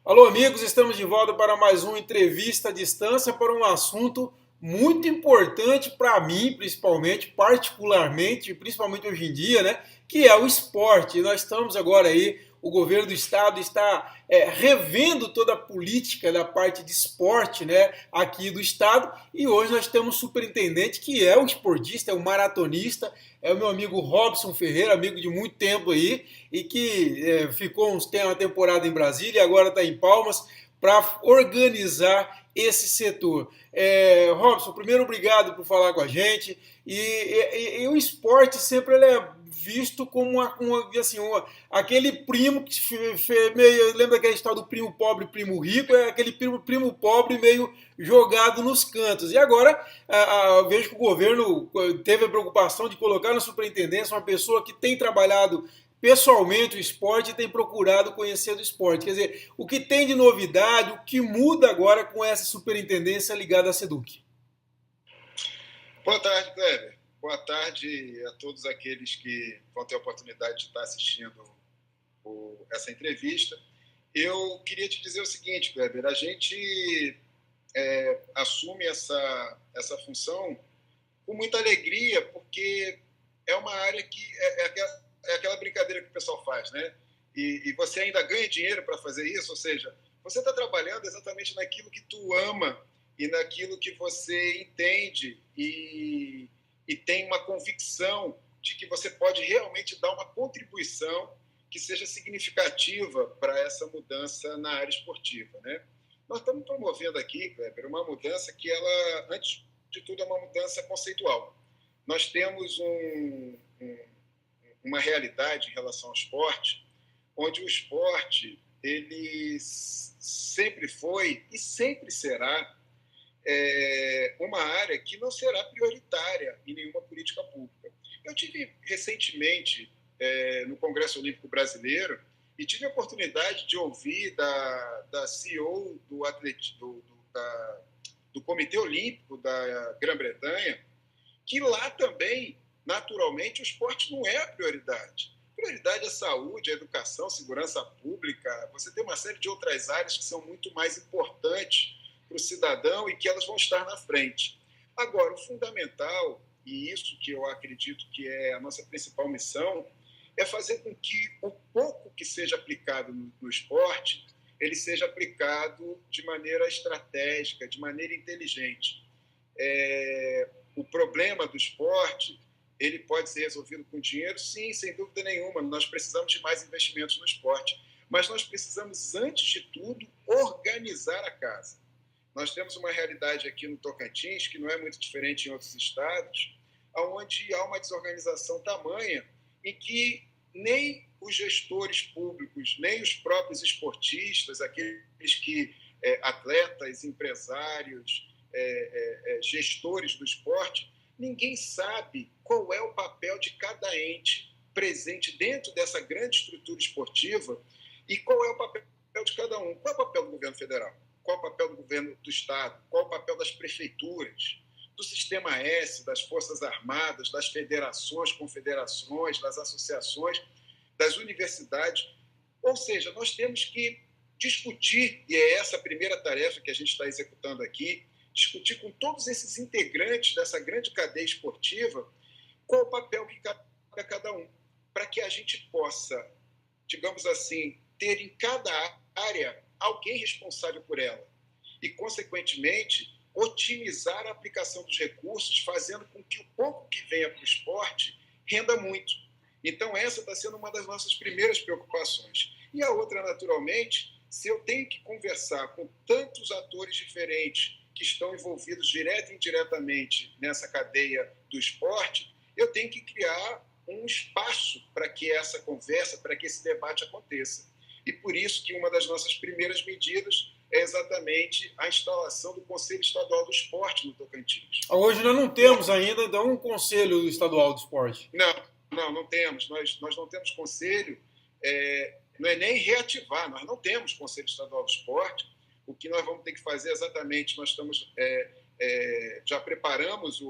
Alô, amigos, estamos de volta para mais uma entrevista à distância para um assunto muito importante para mim, principalmente, particularmente, principalmente hoje em dia, né? Que é o esporte. Nós estamos agora aí, o governo do estado está revendo toda a política da parte de esporte, né? Aqui do estado. E hoje nós temos um superintendente que é um esportista, é um maratonista, é o meu amigo Robson Ferreira, amigo de muito tempo aí, e que ficou uma temporada em Brasília e agora está em Palmas para organizar esse setor. Robson, primeiro, obrigado por falar com a gente. E o esporte sempre ele é visto como aquele primo que meio. Lembra aquela história do primo pobre e primo rico? É aquele primo pobre meio jogado nos cantos. E agora vejo que o governo teve a preocupação de colocar na superintendência uma pessoa que tem trabalhado pessoalmente o esporte e tem procurado conhecer do esporte. Quer dizer, o que tem de novidade, o que muda agora com essa superintendência ligada à SEDUC? Boa tarde, Kleber. Boa tarde a todos aqueles que vão ter a oportunidade de estar assistindo essa entrevista. Eu queria te dizer o seguinte, Kleber, a gente assume essa função com muita alegria, porque é uma área que é aquela brincadeira que o pessoal faz, né? E você ainda ganha dinheiro para fazer isso, ou seja, você está trabalhando exatamente naquilo que tu ama e naquilo que você entende e tem uma convicção de que você pode realmente dar uma contribuição que seja significativa para essa mudança na área esportiva, né? Nós estamos promovendo aqui, Kleber, uma mudança que ela, antes de tudo, é uma mudança conceitual. Nós temos uma realidade em relação ao esporte, onde o esporte ele sempre foi e sempre será uma área que não será prioritária em nenhuma política pública. Eu tive recentemente no Congresso Olímpico Brasileiro e tive a oportunidade de ouvir da CEO do Comitê Olímpico da Grã-Bretanha que lá também, naturalmente, o esporte não é a prioridade. A prioridade é a saúde, a educação, a segurança pública. Você tem uma série de outras áreas que são muito mais importantes para o cidadão e que elas vão estar na frente. Agora, o fundamental, e isso que eu acredito que é a nossa principal missão, é fazer com que o pouco que seja aplicado no esporte, ele seja aplicado de maneira estratégica, de maneira inteligente. O problema do esporte, ele pode ser resolvido com dinheiro? Sim, sem dúvida nenhuma. Nós precisamos de mais investimentos no esporte. Mas nós precisamos, antes de tudo, organizar a casa. Nós temos uma realidade aqui no Tocantins, que não é muito diferente em outros estados, onde há uma desorganização tamanha em que nem os gestores públicos, nem os próprios esportistas, aqueles que, atletas, empresários, gestores do esporte, ninguém sabe qual é o papel de cada ente presente dentro dessa grande estrutura esportiva e qual é o papel de cada um. Qual é o papel do governo federal? Qual é o papel do governo do estado? Qual é o papel das prefeituras? Do Sistema S, das Forças Armadas, das federações, confederações, das associações, das universidades. Ou seja, nós temos que discutir, e é essa a primeira tarefa que a gente está executando aqui, discutir com todos esses integrantes dessa grande cadeia esportiva qual o papel que cabe a cada um, para que a gente possa, digamos assim, ter em cada área alguém responsável por ela e, consequentemente, otimizar a aplicação dos recursos, fazendo com que o pouco que venha para o esporte renda muito. Então, essa está sendo uma das nossas primeiras preocupações. E a outra, naturalmente, se eu tenho que conversar com tantos atores diferentes que estão envolvidos direta e indiretamente nessa cadeia do esporte, eu tenho que criar um espaço para que essa conversa, para que esse debate aconteça. E por isso que uma das nossas primeiras medidas é exatamente a instalação do Conselho Estadual do Esporte no Tocantins. Hoje nós não temos ainda, então, um Conselho Estadual do Esporte. Não temos. Nós não temos conselho, não é nem reativar, nós não temos Conselho Estadual do Esporte. O que nós vamos ter que fazer exatamente, nós estamos, já preparamos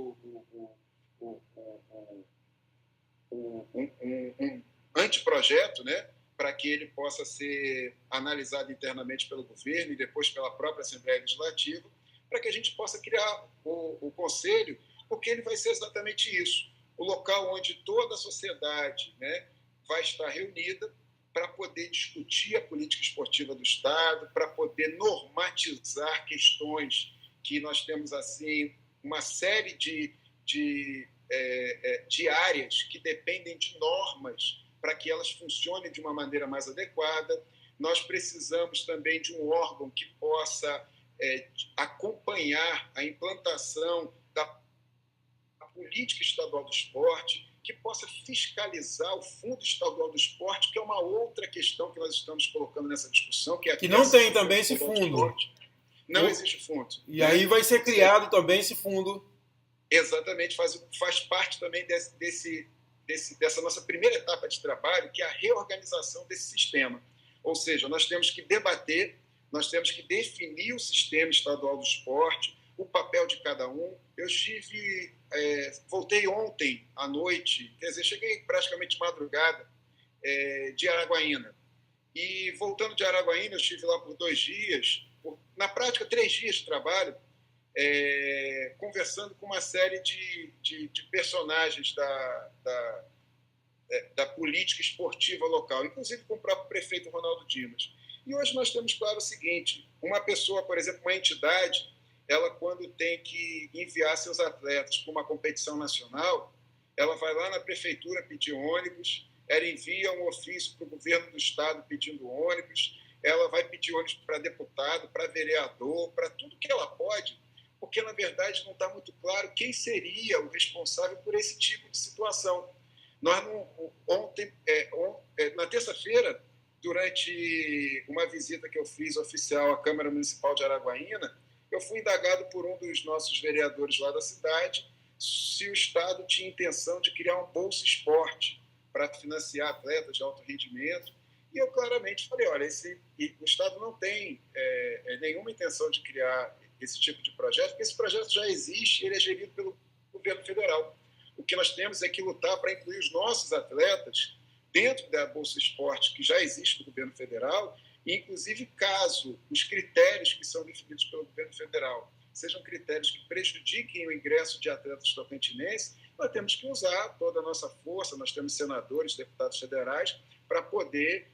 um anteprojeto, né, para que ele possa ser analisado internamente pelo governo e depois pela própria Assembleia Legislativa, para que a gente possa criar o conselho, porque ele vai ser exatamente isso, o local onde toda a sociedade, né, vai estar reunida para poder discutir a política esportiva do Estado, para poder normatizar questões que nós temos, assim, uma série de áreas que dependem de normas para que elas funcionem de uma maneira mais adequada. Nós precisamos também de um órgão que possa acompanhar a implantação da política estadual do esporte, que possa fiscalizar o Fundo Estadual do Esporte, que é uma outra questão que nós estamos colocando nessa discussão, que é a que não tem também esse fundo. Não existe fundo. E aí vai ser criado também esse fundo. Exatamente, faz parte também dessa nossa primeira etapa de trabalho, que é a reorganização desse sistema. Ou seja, nós temos que debater, nós temos que definir o sistema estadual do esporte, o papel de cada um. Eu voltei ontem à noite, quer dizer, cheguei praticamente de madrugada de Araguaína. E voltando de Araguaína, eu estive lá por 2 dias, na prática 3 dias de trabalho, conversando com uma série de personagens da política esportiva local, inclusive com o próprio prefeito Ronaldo Dimas. E hoje nós temos claro o seguinte: uma pessoa, por exemplo, uma entidade, ela quando tem que enviar seus atletas para uma competição nacional, ela vai lá na prefeitura pedir ônibus, ela envia um ofício para o governo do estado pedindo ônibus, ela vai pedir ônibus para deputado, para vereador, para tudo que ela pode, porque, na verdade, não está muito claro quem seria o responsável por esse tipo de situação. Na terça-feira, durante uma visita que eu fiz oficial à Câmara Municipal de Araguaína, eu fui indagado por um dos nossos vereadores lá da cidade se o Estado tinha intenção de criar um Bolsa Esporte para financiar atletas de alto rendimento. E eu claramente falei, olha, o Estado não tem nenhuma intenção de criar esse tipo de projeto, porque esse projeto já existe e ele é gerido pelo governo federal. O que nós temos é que lutar para incluir os nossos atletas dentro da Bolsa Esporte, que já existe no governo federal, e, inclusive, caso os critérios que são definidos pelo governo federal sejam critérios que prejudiquem o ingresso de atletas tocantinenses, nós temos que usar toda a nossa força, nós temos senadores, deputados federais, para poder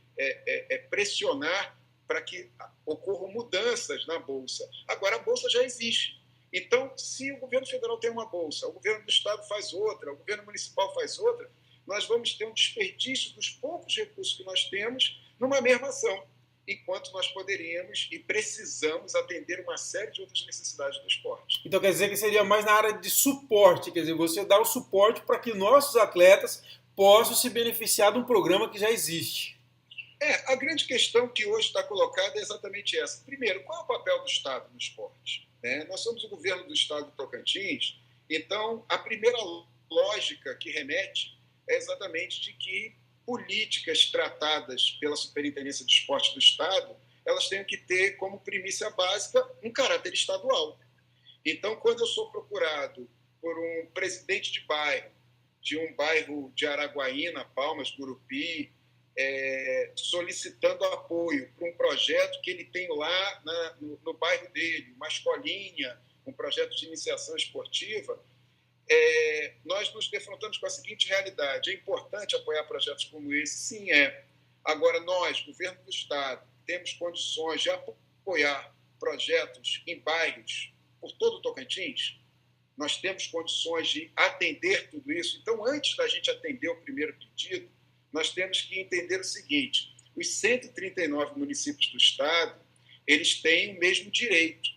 pressionar para que ocorram mudanças na Bolsa. Agora, a Bolsa já existe. Então, se o governo federal tem uma Bolsa, o governo do Estado faz outra, o governo municipal faz outra, nós vamos ter um desperdício dos poucos recursos que nós temos numa mesma ação, enquanto nós poderíamos e precisamos atender uma série de outras necessidades do esporte. Então quer dizer que seria mais na área de suporte, quer dizer, você dá o suporte para que nossos atletas possam se beneficiar de um programa que já existe. A grande questão que hoje está colocada é exatamente essa. Primeiro, qual é o papel do Estado no esporte? Nós somos o governo do Estado do Tocantins, então a primeira lógica que remete é exatamente de que políticas tratadas pela Superintendência de Esporte do Estado, elas têm que ter como primícia básica um caráter estadual. Então, quando eu sou procurado por um presidente de bairro, de um bairro de Araguaína, Palmas, Gurupi, solicitando apoio para um projeto que ele tem lá no bairro dele, uma escolinha, um projeto de iniciação esportiva, nós nos defrontamos com a seguinte realidade: é importante apoiar projetos como esse? Sim, é. Agora, nós, governo do Estado, temos condições de apoiar projetos em bairros por todo o Tocantins? Nós temos condições de atender tudo isso? Então, antes da gente atender o primeiro pedido, nós temos que entender o seguinte: os 139 municípios do Estado, eles têm o mesmo direito.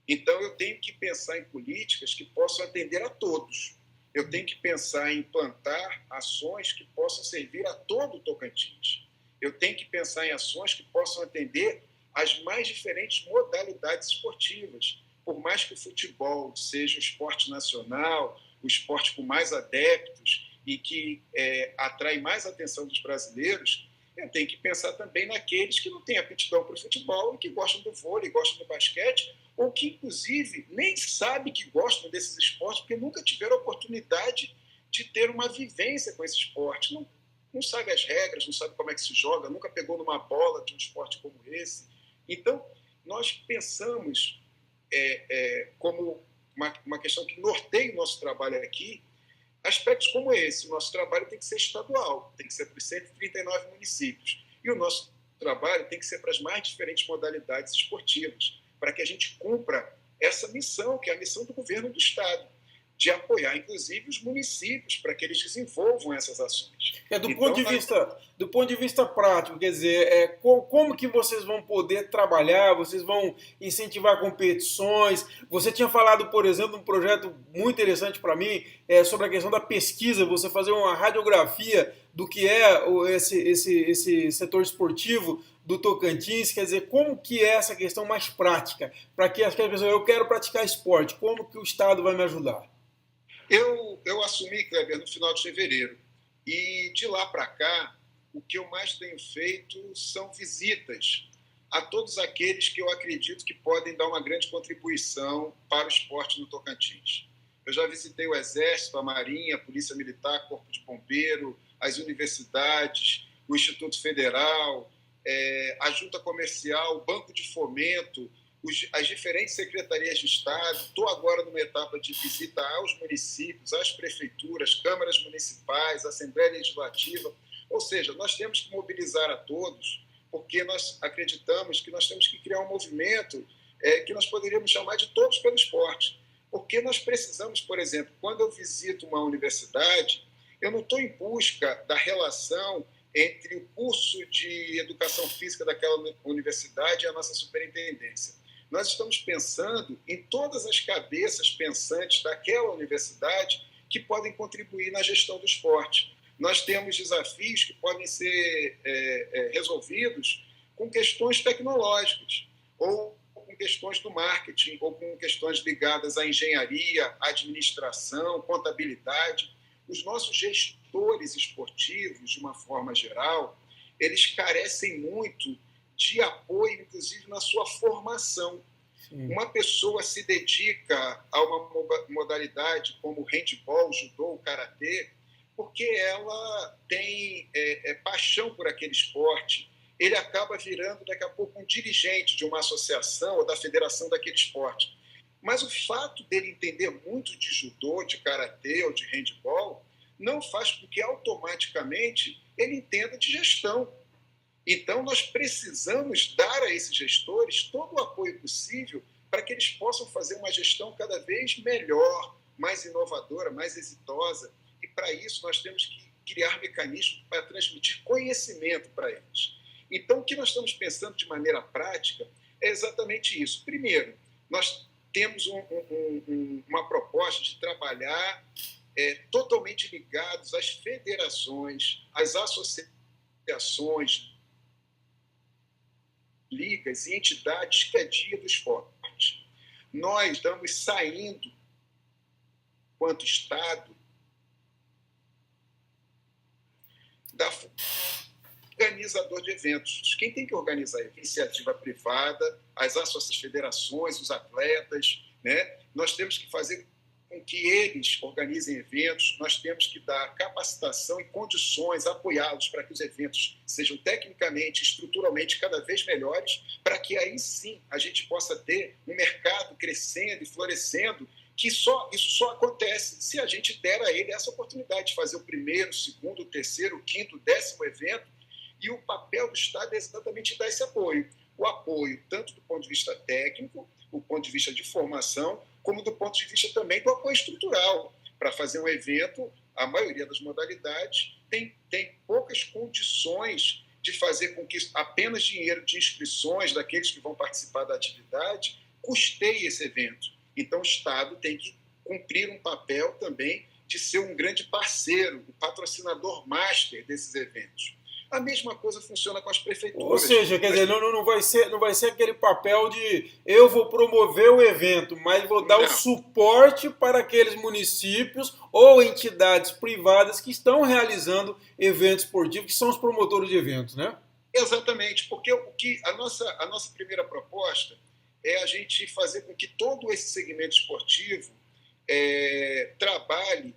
Então, eu tenho que pensar em políticas que possam atender a todos. Eu tenho que pensar em implantar ações que possam servir a todo o Tocantins. Eu tenho que pensar em ações que possam atender as mais diferentes modalidades esportivas. Por mais que o futebol seja o esporte nacional, o esporte com mais adeptos e que atrai mais atenção dos brasileiros, eu tenho que pensar também naqueles que não têm aptidão para o futebol e que gostam do vôlei, gostam do basquete, ou que, inclusive, nem sabem que gostam desses esportes porque nunca tiveram a oportunidade de ter uma vivência com esse esporte. Não sabe as regras, não sabe como é que se joga, nunca pegou numa bola de um esporte como esse. Então, nós pensamos como uma questão que norteia o nosso trabalho aqui, aspectos como esse. O nosso trabalho tem que ser estadual, tem que ser para os 139 municípios. E o nosso trabalho tem que ser para as mais diferentes modalidades esportivas, para que a gente cumpra essa missão, que é a missão do governo do Estado, de apoiar, inclusive, os municípios para que eles desenvolvam essas ações. Do ponto de vista prático, quer dizer, como que vocês vão poder trabalhar, vocês vão incentivar competições? Você tinha falado, por exemplo, um projeto muito interessante para mim, sobre a questão da pesquisa, você fazer uma radiografia do que é esse setor esportivo do Tocantins, quer dizer, como que é essa questão mais prática, para que as pessoas, eu quero praticar esporte, como que o Estado vai me ajudar? Eu assumi, Kleber, no final de fevereiro. E de lá para cá, o que eu mais tenho feito são visitas a todos aqueles que eu acredito que podem dar uma grande contribuição para o esporte no Tocantins. Eu já visitei o Exército, a Marinha, a Polícia Militar, Corpo de Bombeiro, as universidades, o Instituto Federal, a Junta Comercial, o Banco de Fomento, as diferentes secretarias de Estado. Estou agora numa etapa de visita aos municípios, às prefeituras, câmaras municipais, Assembleia Legislativa. Ou seja, nós temos que mobilizar a todos, porque nós acreditamos que nós temos que criar um movimento que nós poderíamos chamar de todos pelo esporte. Porque nós precisamos, por exemplo, quando eu visito uma universidade, eu não estou em busca da relação entre o curso de educação física daquela universidade e a nossa superintendência. Nós estamos pensando em todas as cabeças pensantes daquela universidade que podem contribuir na gestão do esporte. Nós temos desafios que podem ser resolvidos com questões tecnológicas, ou com questões do marketing, ou com questões ligadas à engenharia, administração, contabilidade. Os nossos gestores esportivos, de uma forma geral, eles carecem muito de apoio, inclusive na sua formação. Sim. Uma pessoa se dedica a uma modalidade como o handball, o judô, o karatê, porque ela tem paixão por aquele esporte. Ele acaba virando, daqui a pouco, um dirigente de uma associação ou da federação daquele esporte. Mas o fato dele entender muito de judô, de karatê ou de handball não faz com que automaticamente ele entenda de gestão. Então, nós precisamos dar a esses gestores todo o apoio possível para que eles possam fazer uma gestão cada vez melhor, mais inovadora, mais exitosa. E, para isso, nós temos que criar mecanismos para transmitir conhecimento para eles. Então, o que nós estamos pensando de maneira prática é exatamente isso. Primeiro, nós temos uma proposta de trabalhar totalmente ligados às federações, às associações, ligas e entidades que é dia do esporte. Nós estamos saindo, enquanto Estado, da organizador de eventos. Quem tem que organizar é a iniciativa privada, as associações, federações, os atletas, né? Nós temos que fazer com que eles organizem eventos, nós temos que dar capacitação e condições, apoiá-los para que os eventos sejam tecnicamente, estruturalmente cada vez melhores, para que aí sim a gente possa ter um mercado crescendo e florescendo, que isso só acontece se a gente der a ele essa oportunidade de fazer o primeiro, segundo, terceiro, quinto, 10º evento, e o papel do Estado é exatamente dar esse apoio. O apoio tanto do ponto de vista técnico, do ponto de vista de formação, como do ponto de vista também do apoio estrutural. Para fazer um evento, a maioria das modalidades tem poucas condições de fazer com que apenas dinheiro de inscrições daqueles que vão participar da atividade custeie esse evento. Então, o Estado tem que cumprir um papel também de ser um grande parceiro, um patrocinador master desses eventos. A mesma coisa funciona com as prefeituras. Ou seja, quer dizer, não vai ser aquele papel de eu vou promover o evento, mas vou dar o suporte para aqueles municípios ou entidades privadas que estão realizando eventos esportivos, que são os promotores de eventos, né? Exatamente, porque a nossa primeira proposta é a gente fazer com que todo esse segmento esportivo trabalhe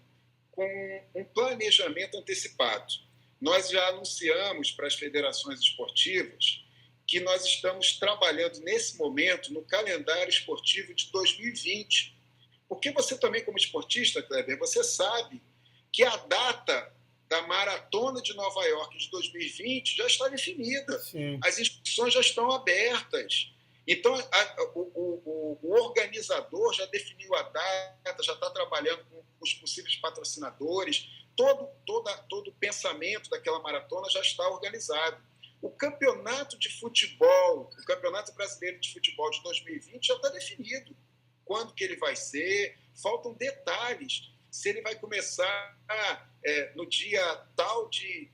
com um planejamento antecipado. Nós já anunciamos para as federações esportivas que nós estamos trabalhando nesse momento no calendário esportivo de 2020. Porque você também, como esportista, Kleber, você sabe que a data da Maratona de Nova York de 2020 já está definida. Sim. As inscrições já estão abertas. Então, o organizador já definiu a data, já está trabalhando com os possíveis patrocinadores, todo o pensamento daquela maratona já está organizado. O campeonato de futebol, o Campeonato Brasileiro de Futebol de 2020 já está definido. Quando que ele vai ser? Faltam detalhes. Se ele vai começar no dia tal de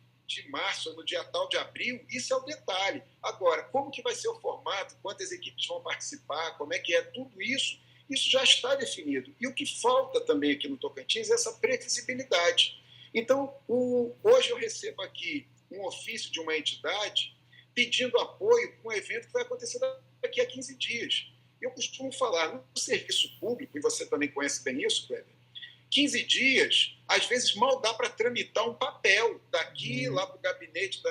março, no dia tal de abril, isso é o detalhe. Agora, como que vai ser o formato, quantas equipes vão participar, como é que é tudo isso, isso já está definido. E o que falta também aqui no Tocantins é essa previsibilidade. Então, hoje eu recebo aqui um ofício de uma entidade pedindo apoio para um evento que vai acontecer daqui a 15 dias. Eu costumo falar, no serviço público, e você também conhece bem isso, Kleber, 15 dias, às vezes mal dá para tramitar um papel daqui lá para o gabinete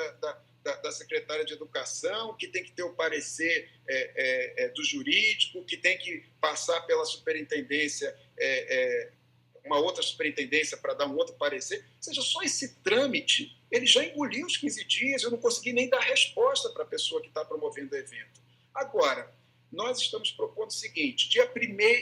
da secretária de Educação, que tem que ter o parecer do jurídico, que tem que passar pela superintendência, uma outra superintendência para dar um outro parecer. Ou seja, só esse trâmite, ele já engoliu os 15 dias, eu não consegui nem dar resposta para a pessoa que está promovendo o evento. Agora, nós estamos propondo o seguinte,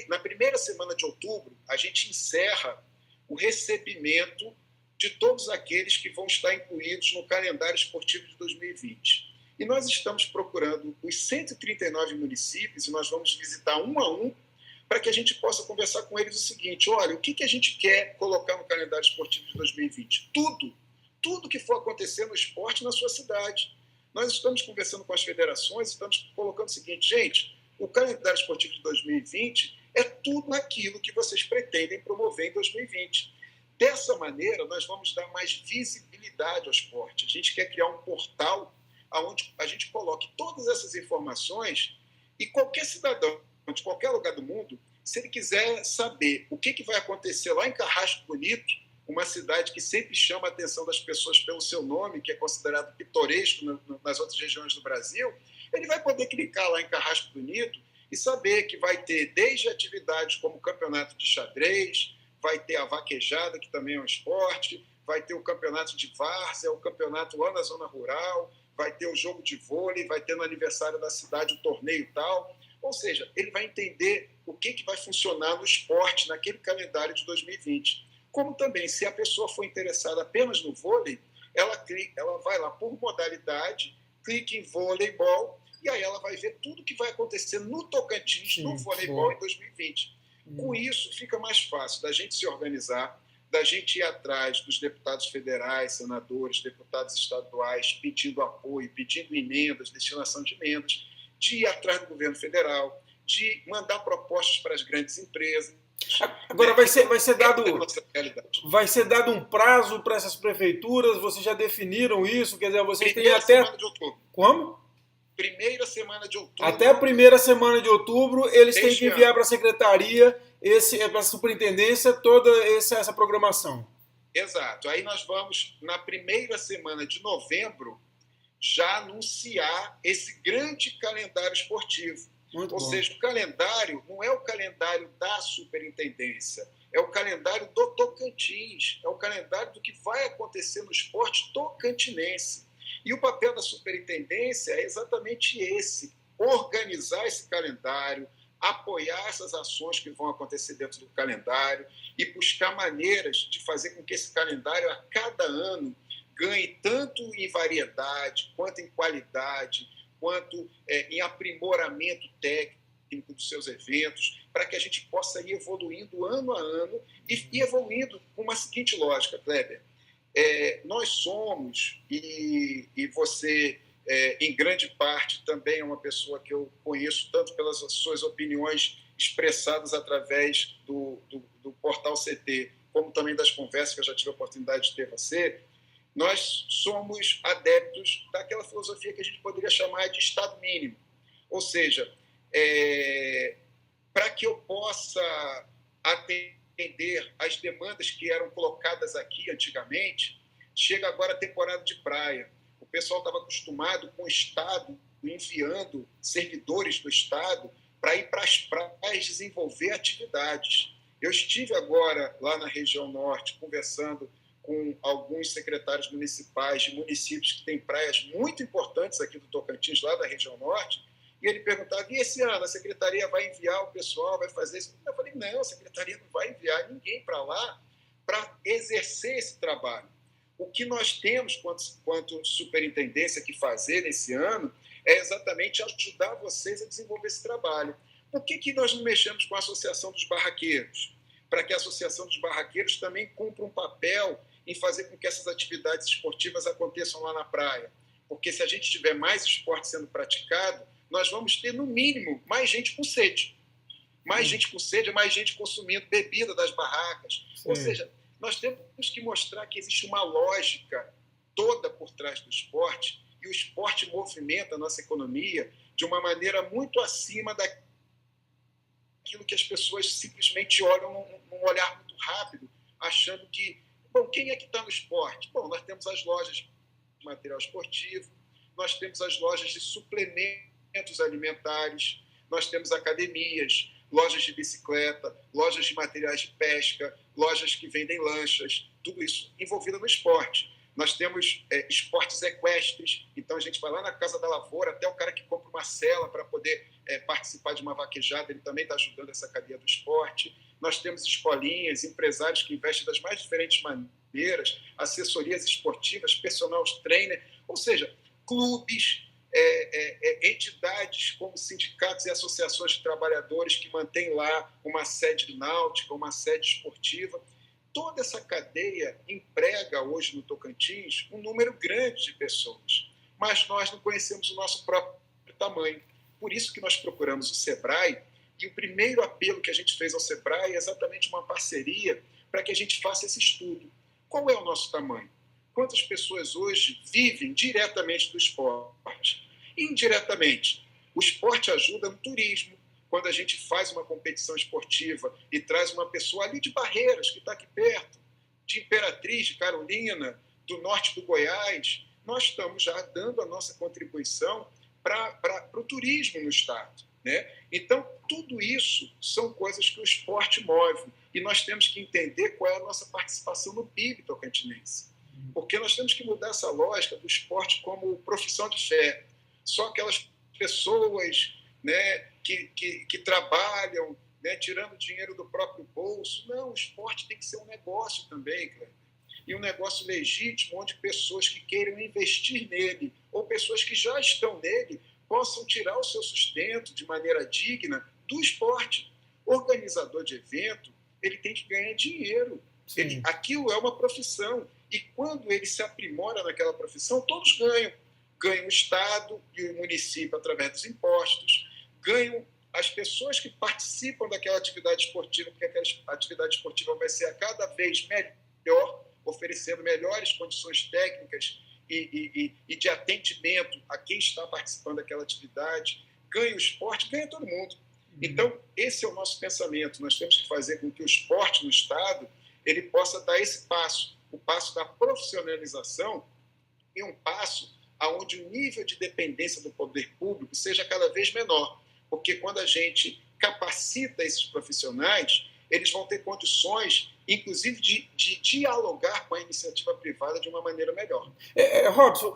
na primeira semana de outubro, a gente encerra o recebimento de todos aqueles que vão estar incluídos no calendário esportivo de 2020. E nós estamos procurando os 139 municípios, e nós vamos visitar um a um, para que a gente possa conversar com eles o seguinte, olha, o que a gente quer colocar no calendário esportivo de 2020? Tudo que for acontecer no esporte na sua cidade. Nós estamos conversando com as federações, estamos colocando o seguinte, gente, o calendário esportivo de 2020 é tudo aquilo que vocês pretendem promover em 2020. Dessa maneira, nós vamos dar mais visibilidade ao esporte. A gente quer criar um portal onde a gente coloque todas essas informações e qualquer cidadão de qualquer lugar do mundo, se ele quiser saber o que vai acontecer lá em Carrasco Bonito, uma cidade que sempre chama a atenção das pessoas pelo seu nome, que é considerado pitoresco nas outras regiões do Brasil, ele vai poder clicar lá em Carrasco Bonito e saber que vai ter desde atividades como o campeonato de xadrez, vai ter a vaquejada, que também é um esporte, vai ter o campeonato de várzea, o campeonato lá na zona rural, vai ter o jogo de vôlei, vai ter no aniversário da cidade o torneio tal. Ou seja, ele vai entender o que vai funcionar no esporte naquele calendário de 2020. Como também, se a pessoa for interessada apenas no vôlei, ela vai lá por modalidade, clica em voleibol, e aí ela vai ver tudo que vai acontecer no Tocantins, no voleibol em 2020. Com isso, fica mais fácil da gente se organizar, da gente ir atrás dos deputados federais, senadores, deputados estaduais, pedindo apoio, pedindo emendas, destinação de emendas, de ir atrás do governo federal, de mandar propostas para as grandes empresas. Agora vai ser dado um prazo para essas prefeituras, vocês já definiram isso? Quer dizer, vocês têm até... Semana de outubro. Como? Primeira semana de outubro. Até a primeira semana de outubro, eles têm que enviar para a secretaria, para a superintendência, toda essa programação. Exato. Aí nós vamos, na primeira semana de novembro, já anunciar esse grande calendário esportivo. Ou seja, o calendário não é o calendário da superintendência, é o calendário do Tocantins, é o calendário do que vai acontecer no esporte tocantinense. E o papel da superintendência é exatamente esse, organizar esse calendário, apoiar essas ações que vão acontecer dentro do calendário e buscar maneiras de fazer com que esse calendário, a cada ano, ganhe tanto em variedade, quanto em qualidade, quanto em aprimoramento técnico dos seus eventos, para que a gente possa ir evoluindo ano a ano e evoluindo com uma seguinte lógica, Kleber. Nós somos, e você, em grande parte, também é uma pessoa que eu conheço tanto pelas suas opiniões expressadas através do portal CT, como também das conversas que eu já tive a oportunidade de ter você, nós somos adeptos daquela filosofia que a gente poderia chamar de Estado mínimo. Ou seja, para que eu possa atender atender as demandas que eram colocadas aqui antigamente, chega agora a temporada de praia. O pessoal estava acostumado com o Estado enviando servidores do Estado para ir para as praias desenvolver atividades. Eu estive agora lá na região norte conversando com alguns secretários municipais de municípios que têm praias muito importantes aqui do Tocantins, lá da região norte, e ele perguntava, e esse ano a secretaria vai enviar o pessoal, vai fazer isso? Eu falei, não, a secretaria não vai enviar ninguém para lá para exercer esse trabalho. O que nós temos, quanto superintendência, que fazer nesse ano é exatamente ajudar vocês a desenvolver esse trabalho. Por que nós não mexemos com a Associação dos Barraqueiros? Para que a Associação dos Barraqueiros também cumpra um papel em fazer com que essas atividades esportivas aconteçam lá na praia. Porque se a gente tiver mais esporte sendo praticado, nós vamos ter, no mínimo, mais gente com sede. Mais gente com sede é mais gente consumindo bebida das barracas. Sim. Ou seja, nós temos que mostrar que existe uma lógica toda por trás do esporte, e o esporte movimenta a nossa economia de uma maneira muito acima daquilo que as pessoas simplesmente olham num olhar muito rápido, achando que, bom, quem é que está no esporte? Bom, nós temos as lojas de material esportivo, nós temos as lojas de suplementos alimentares, nós temos academias, lojas de bicicleta, lojas de materiais de pesca, lojas que vendem lanchas, tudo isso envolvido no esporte. Nós temos esportes equestres, então a gente vai lá na Casa da Lavoura, até o cara que compra uma cela para poder participar de uma vaquejada, ele também está ajudando essa cadeia do esporte. Nós temos escolinhas, empresários que investem das mais diferentes maneiras, assessorias esportivas, personal trainer, ou seja, clubes, entidades como sindicatos e associações de trabalhadores que mantêm lá uma sede náutica, uma sede esportiva. Toda essa cadeia emprega hoje no Tocantins um número grande de pessoas, mas nós não conhecemos o nosso próprio tamanho. Por isso que nós procuramos o SEBRAE, e o primeiro apelo que a gente fez ao SEBRAE é exatamente uma parceria para que a gente faça esse estudo. Qual é o nosso tamanho? Quantas pessoas hoje vivem diretamente do esporte? Indiretamente, o esporte ajuda no turismo. Quando a gente faz uma competição esportiva e traz uma pessoa ali de Barreiras, que está aqui perto, de Imperatriz, de Carolina, do norte do Goiás, nós estamos já dando a nossa contribuição para o turismo no estado, né? Então, tudo isso são coisas que o esporte move, e nós temos que entender qual é a nossa participação no PIB tocantinense. Porque nós temos que mudar essa lógica do esporte como profissão de fé. Só aquelas pessoas, né, que trabalham, né, tirando dinheiro do próprio bolso. Não, o esporte tem que ser um negócio também, Cleber. E um negócio legítimo, onde pessoas que queiram investir nele, ou pessoas que já estão nele, possam tirar o seu sustento de maneira digna do esporte. O organizador de evento, ele tem que ganhar dinheiro. Aquilo é uma profissão. E quando ele se aprimora naquela profissão, todos ganham. Ganham o Estado e o município através dos impostos, ganham as pessoas que participam daquela atividade esportiva, porque aquela atividade esportiva vai ser a cada vez melhor, oferecendo melhores condições técnicas e de atendimento a quem está participando daquela atividade. Ganha o esporte, ganha todo mundo. Então, esse é o nosso pensamento. Nós temos que fazer com que o esporte no Estado ele possa dar esse passo, o passo da profissionalização, e um passo onde o nível de dependência do poder público seja cada vez menor. Porque quando a gente capacita esses profissionais, eles vão ter condições, inclusive, de dialogar com a iniciativa privada de uma maneira melhor. Robson,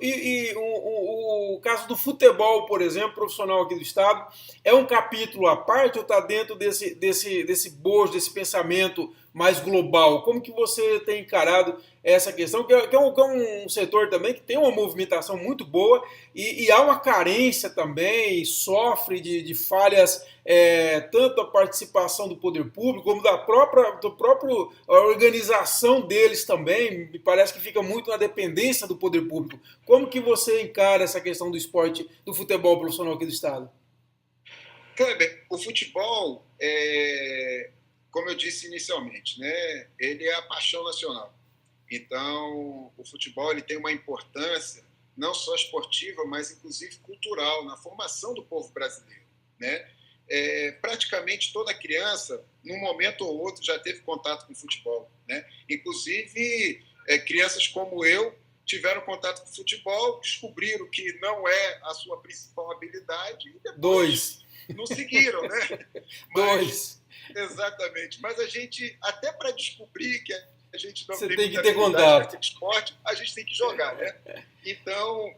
o caso do futebol, por exemplo, profissional aqui do Estado, é um capítulo à parte ou está dentro desse bojo, desse pensamento mais global? Como que você tem encarado essa questão, que é um setor também que tem uma movimentação muito boa e há uma carência também, sofre de falhas, tanto da participação do poder público, como da própria organização deles também, me parece que fica muito na dependência do poder público. Como que você encara essa questão do esporte, do futebol profissional aqui do Estado? Kleber, o futebol, como eu disse inicialmente, né, ele é a paixão nacional. Então, o futebol ele tem uma importância não só esportiva, mas inclusive cultural, na formação do povo brasileiro, né? praticamente toda criança, num momento ou outro, já teve contato com futebol, né? Inclusive, crianças como eu tiveram contato com futebol, descobriram que não é a sua principal habilidade e depois não seguiram, né? Dois. Exatamente. Mas a gente, até para descobrir que a gente não Você tem tem que muita ter habilidade com contato. aquele esporte, a gente tem que jogar, né? Então,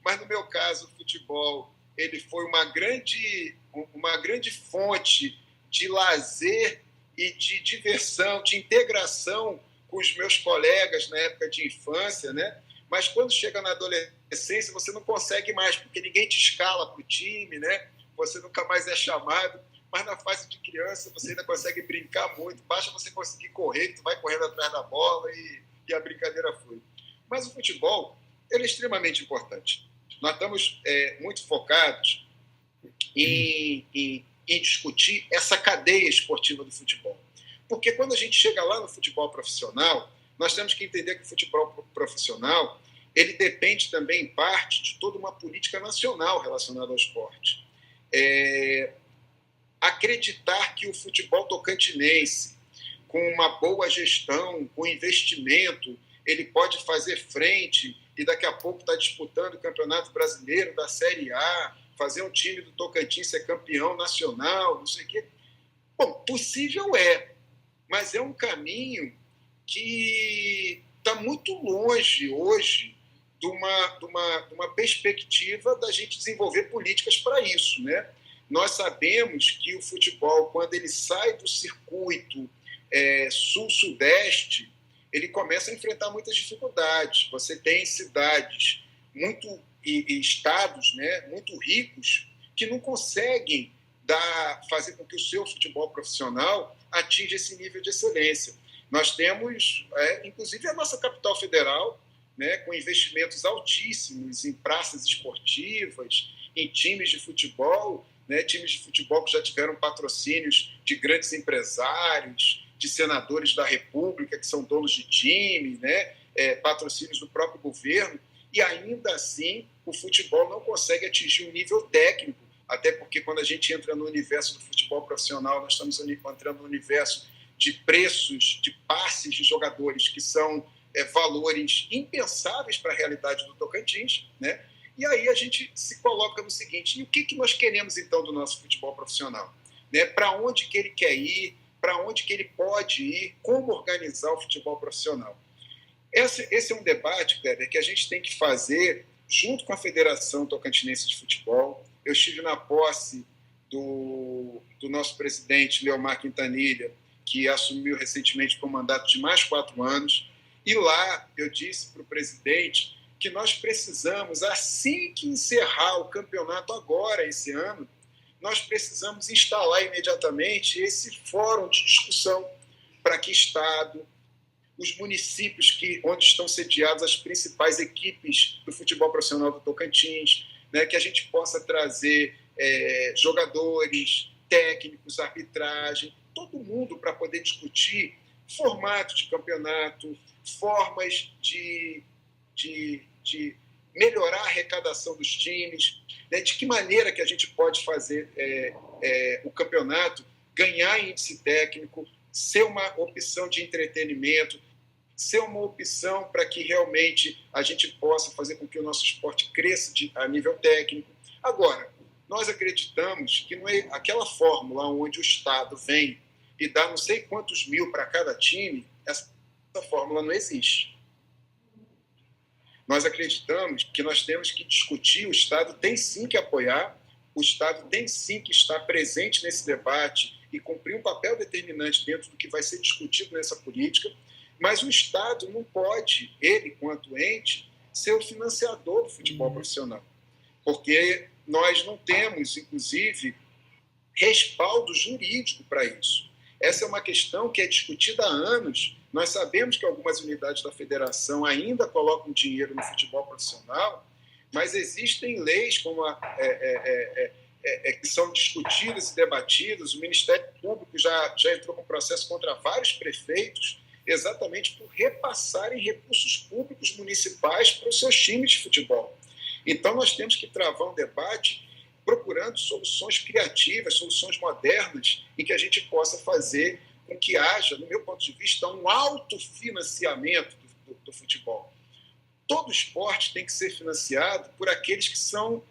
mas no meu caso, o futebol ele foi uma grande fonte de lazer e de diversão, de integração com os meus colegas na época de infância, né? Mas quando chega na adolescência, você não consegue mais, porque ninguém te escala para o time, né? Você nunca mais é chamado. Mas na fase de criança você ainda consegue brincar muito, basta você conseguir correr, que tu vai correndo atrás da bola e a brincadeira flui. Mas o futebol, ele é extremamente importante. Nós estamos muito focados em discutir essa cadeia esportiva do futebol. Porque quando a gente chega lá no futebol profissional, nós temos que entender que o futebol profissional ele depende também, em parte, de toda uma política nacional relacionada ao esporte. Acreditar que o futebol tocantinense, com uma boa gestão, com investimento, ele pode fazer frente e daqui a pouco está disputando o Campeonato Brasileiro da Série A, fazer um time do Tocantins ser campeão nacional, não sei o quê. Bom, possível mas é um caminho que está muito longe hoje de uma perspectiva da gente desenvolver políticas para isso, né? Nós sabemos que o futebol, quando ele sai do circuito sul-sudeste, ele começa a enfrentar muitas dificuldades. Você tem cidades e estados, né, muito ricos que não conseguem fazer com que o seu futebol profissional atinja esse nível de excelência. Nós temos, inclusive, a nossa capital federal, né, com investimentos altíssimos em praças esportivas, em times de futebol, né, times de futebol que já tiveram patrocínios de grandes empresários, de senadores da República que são donos de time, né, patrocínios do próprio governo, e ainda assim o futebol não consegue atingir um nível técnico, até porque quando a gente entra no universo do futebol profissional, nós estamos entrando no universo de preços, de passes de jogadores que são valores impensáveis para a realidade do Tocantins, né? E aí a gente se coloca no seguinte, e o que nós queremos então do nosso futebol profissional? Né? Para onde que ele quer ir, para onde que ele pode ir, como organizar o futebol profissional? Esse é um debate, Kleber, que a gente tem que fazer junto com a Federação Tocantinense de Futebol. Eu estive na posse do nosso presidente, Leomar Quintanilha, que assumiu recentemente por um mandato de mais 4 anos, e lá eu disse para o presidente que nós precisamos, assim que encerrar o campeonato agora, esse ano, nós precisamos instalar imediatamente esse fórum de discussão para que Estado, os municípios onde estão sediadas as principais equipes do futebol profissional do Tocantins, né, que a gente possa trazer jogadores, técnicos, arbitragem, todo mundo para poder discutir formato de campeonato, formas de melhorar a arrecadação dos times, né, de que maneira que a gente pode fazer o campeonato ganhar índice técnico, ser uma opção de entretenimento, ser uma opção para que realmente a gente possa fazer com que o nosso esporte cresça a nível técnico. Agora, nós acreditamos que não é aquela fórmula onde o Estado vem e dá não sei quantos mil para cada time, essa fórmula não existe. Nós acreditamos que nós temos que discutir, o Estado tem sim que apoiar, o Estado tem sim que estar presente nesse debate e cumprir um papel determinante dentro do que vai ser discutido nessa política, mas o Estado não pode, ele, quanto ente, ser o financiador do futebol profissional, porque nós não temos, inclusive, respaldo jurídico para isso. Essa é uma questão que é discutida há anos. Nós sabemos que algumas unidades da federação ainda colocam dinheiro no futebol profissional, mas existem leis como que são discutidas e debatidas. O Ministério Público já entrou com processo contra vários prefeitos exatamente por repassarem recursos públicos municipais para os seus times de futebol. Então, nós temos que travar um debate. procurando soluções criativas, soluções modernas, em que a gente possa fazer com que haja, no meu ponto de vista, um autofinanciamento do futebol. Todo esporte tem que ser financiado por aqueles que são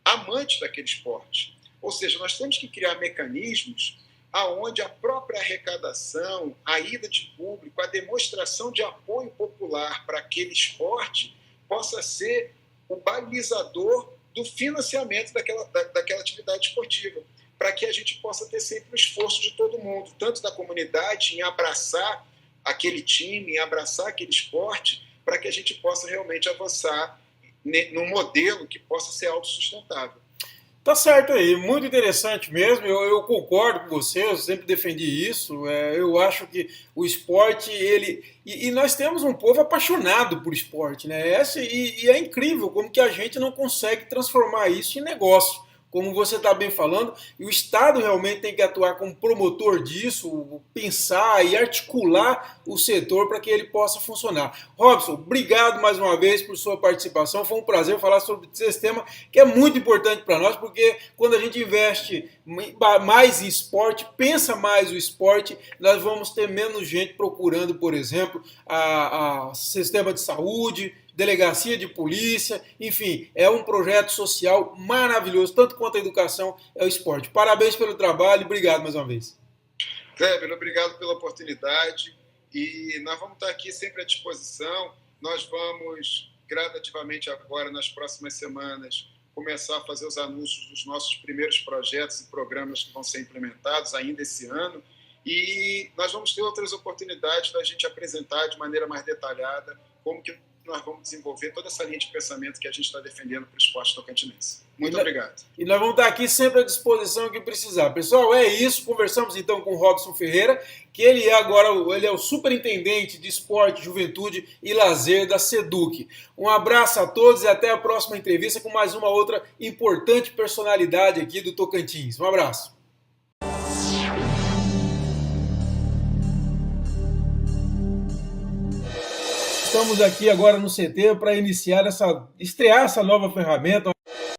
amantes daquele esporte. Ou seja, nós temos que criar mecanismos aonde a própria arrecadação, a ida de público, a demonstração de apoio popular para aquele esporte possa ser o balizador do financiamento daquela atividade esportiva, para que a gente possa ter sempre o esforço de todo mundo, tanto da comunidade, em abraçar aquele time, em abraçar aquele esporte, para que a gente possa realmente avançar num modelo que possa ser autossustentável. Tá certo aí, muito interessante mesmo, eu concordo com você, eu sempre defendi isso, eu acho que o esporte, e nós temos um povo apaixonado por esporte, né? E é incrível como que a gente não consegue transformar isso em negócio. Como você está bem falando, e o Estado realmente tem que atuar como promotor disso, pensar e articular o setor para que ele possa funcionar. Robson, obrigado mais uma vez por sua participação, foi um prazer falar sobre esse tema que é muito importante para nós, porque quando a gente investe mais em esporte, pensa mais o esporte, nós vamos ter menos gente procurando, por exemplo, a sistema de saúde, delegacia de polícia, enfim, é um projeto social maravilhoso, tanto quanto a educação é o esporte. Parabéns pelo trabalho e obrigado mais uma vez. Kleber, obrigado pela oportunidade e nós vamos estar aqui sempre à disposição. Nós vamos gradativamente agora, nas próximas semanas, começar a fazer os anúncios dos nossos primeiros projetos e programas que vão ser implementados ainda esse ano e nós vamos ter outras oportunidades da gente apresentar de maneira mais detalhada como que nós vamos desenvolver toda essa linha de pensamento que a gente está defendendo para o esporte tocantinense. Muito obrigado. E nós vamos estar aqui sempre à disposição que precisar. Pessoal, é isso. Conversamos então com o Robson Ferreira, que ele é o superintendente de esporte, juventude e lazer da SEDUC. Um abraço a todos e até a próxima entrevista com mais uma outra importante personalidade aqui do Tocantins. Um abraço. Estamos aqui agora no CT para estrear essa nova ferramenta.